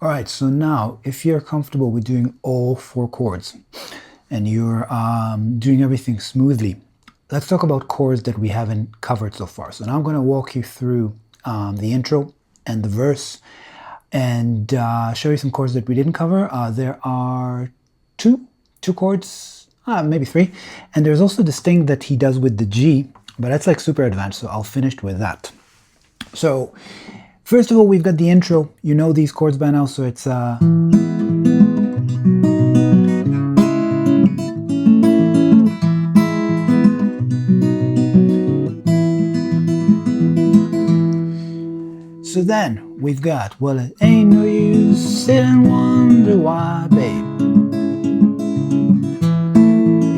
All right, so now if you're comfortable with doing all four chords and you're doing everything smoothly, let's talk about chords that we haven't covered so far. So now I'm going to walk you through the intro and the verse and show you some chords that we didn't cover. There are two chords, maybe three, and there's also this thing that he does with the G, but that's like super advanced, so I'll finish with that. So first of all, we've got the intro. You know these chords by now, so it's so then we've got, well, it ain't no use sit and wonder why, babe,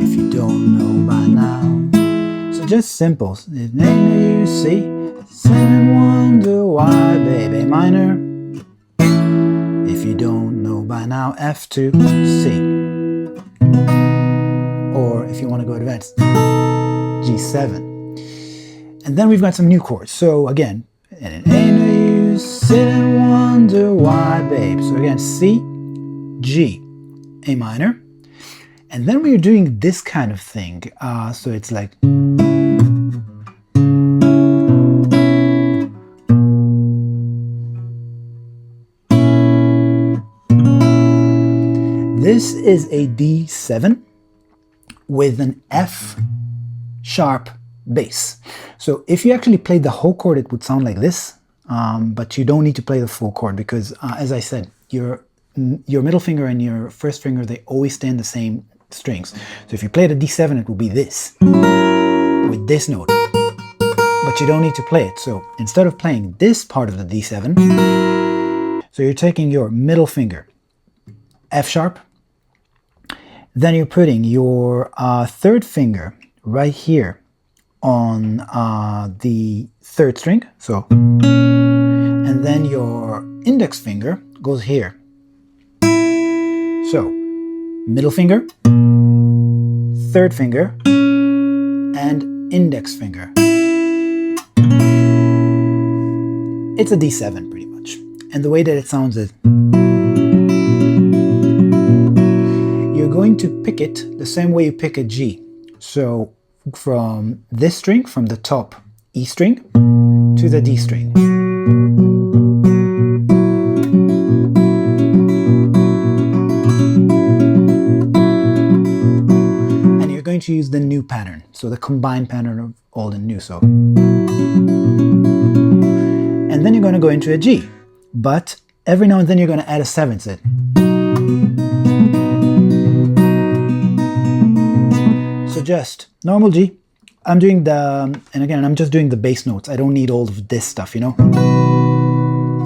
if you don't know by now. So just simple. It ain't no use, see, sit and wonder why, babe, A minor, if you don't know by now, F to C, or if you want to go advanced, G7. And then we've got some new chords. So again, and it ain't no use sit and wonder why, babe. So again, C, G, A minor. And then we're doing this kind of thing. So it's like, this is a D7 with an F sharp bass. So if you actually played the whole chord, it would sound like this, but you don't need to play the full chord because, as I said, your middle finger and your first finger, they always stay in the same strings. So if you play the D7, it will be this, with this note, but you don't need to play it. So instead of playing this part of the D7, so you're taking your middle finger, F sharp, then you're putting your third finger right here on the third string, so, and then your index finger goes here. So, middle finger, third finger, and index finger. It's a D7 pretty much. And the way that it sounds is, you're going to pick it the same way you pick a G. So from this string, from the top E string to the D string. And you're going to use the new pattern, so the combined pattern of old and new. So, and then you're going to go into a G, but every now and then you're going to add a seventh. So just normal G. I'm doing the, and again, I'm just doing the bass notes. I don't need all of this stuff, you know?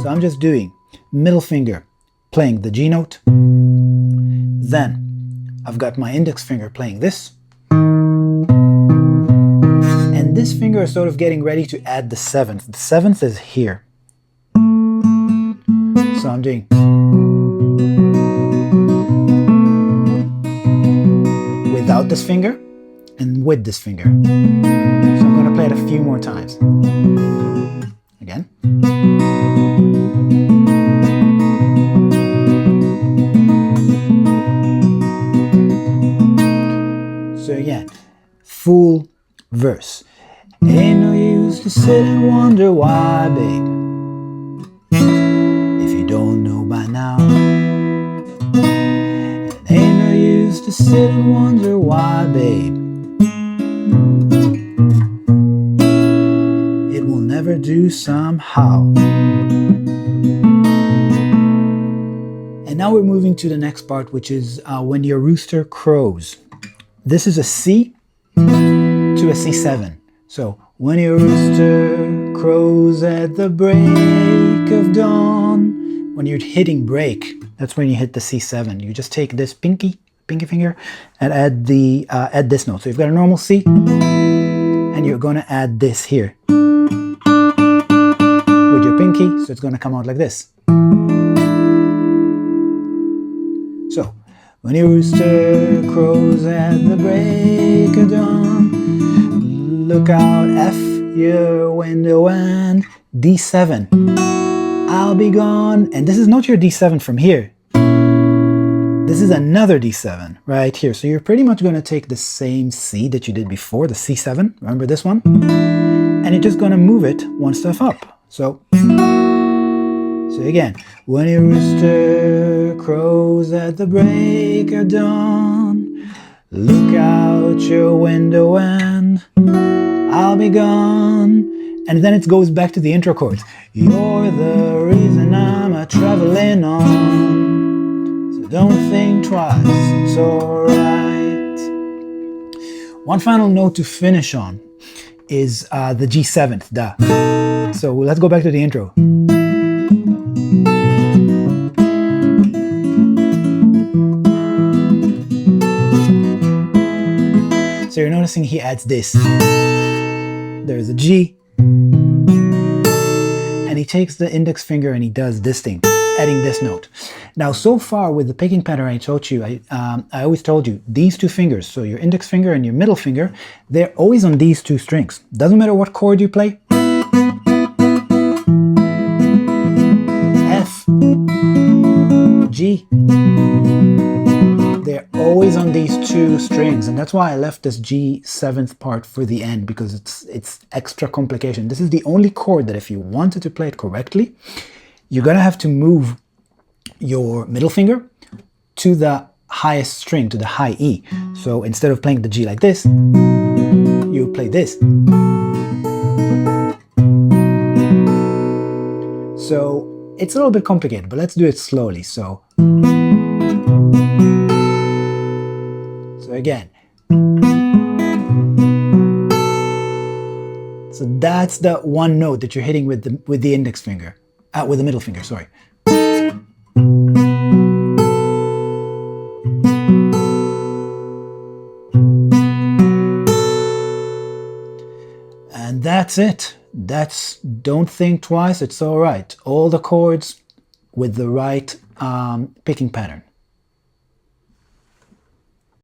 So I'm just doing middle finger playing the G note. Then I've got my index finger playing this. And this finger is sort of getting ready to add the seventh. The seventh is here. So I'm doing without this finger and with this finger. So I'm going to play it a few more times. Again. So again, full verse. Ain't no use to sit and wonder why, babe, if you don't know by now. Ain't no use to sit and wonder why, babe, it will never do somehow. And now we're moving to the next part, which is when your rooster crows. This is a C to a C7. So, when your rooster crows at the break of dawn, when you're hitting break, that's when you hit the C7. You just take this pinky finger and add the add this note. So you've got a normal C, and you're going to add this here with your pinky, so it's going to come out like this. So, when your rooster crows at the break of dawn, look out, F your window and D7. I'll be gone. And this is not your D7 from here. This is another D7 right here. So you're pretty much going to take the same C that you did before, the C7. Remember this one? And you're just going to move it one step up. So again, when your rooster crows at the break of dawn, look out your window and I'll be gone. And then it goes back to the intro chords. You're the reason I'm a-traveling on, so don't think twice, it's alright. One final note to finish on is the G7th, da. So let's go back to the intro. So you're noticing he adds this. There's a G. And he takes the index finger and he does this thing, adding this note. Now, so far with the picking pattern I taught you, I always told you, these two fingers, so your index finger and your middle finger, they're always on these two strings. Doesn't matter what chord you play. F, G. They're always on these two strings, and that's why I left this G7th part for the end, because it's extra complication. This is the only chord that if you wanted to play it correctly, you're gonna have to move your middle finger to the highest string, to the high E. So instead of playing the G like this, you play this. So it's a little bit complicated, but let's do it slowly. So again. So that's the one note that you're hitting with the index finger, with the middle finger, sorry. And that's it. That's Don't Think Twice, It's Alright. All the chords with the right picking pattern.